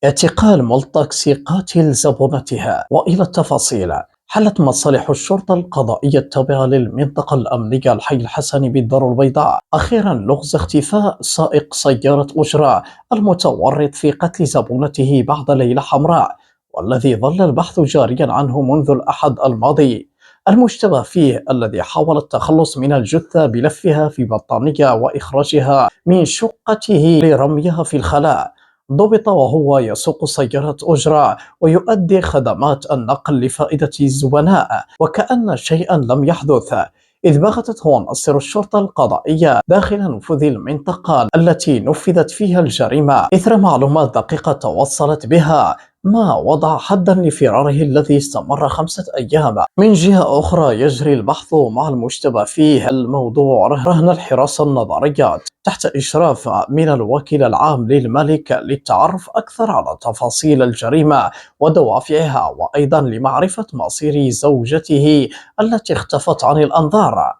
اعتقال ملتقى قاتل زبونتها. وإلى التفاصيل. حلت مصالح الشرطة القضائية التابعة للمنطقة الأمنية الحي الحسني بالدار البيضاء أخيرا لغز اختفاء سائق سيارة أجرة المتورط في قتل زبونته بعد ليلة حمراء، والذي ظل البحث جاريا عنه منذ الأحد الماضي. المشتبه فيه الذي حاول التخلص من الجثة بلفها في بطانية وإخراجها من شقته لرميها في الخلاء. ضُبط وهو يسوق سيارة أجرة ويؤدي خدمات النقل لفائدة الزبناء، وكأن شيئًا لم يحدث، إذ بغتت عناصر الشرطة القضائية داخل نفوذ المنطقة التي نفذت فيها الجريمة إثر معلومات دقيقة توصلت بها، ما وضع حدًا لفراره الذي استمر 5 أيام. من جهة أخرى يجري البحث مع المشتبه فيه الموضوع رهن الحراسة النظرية تحت إشراف من الوكيل العام للملك للتعرف أكثر على تفاصيل الجريمة ودوافعها، وأيضا لمعرفة مصير زوجته التي اختفت عن الأنظار.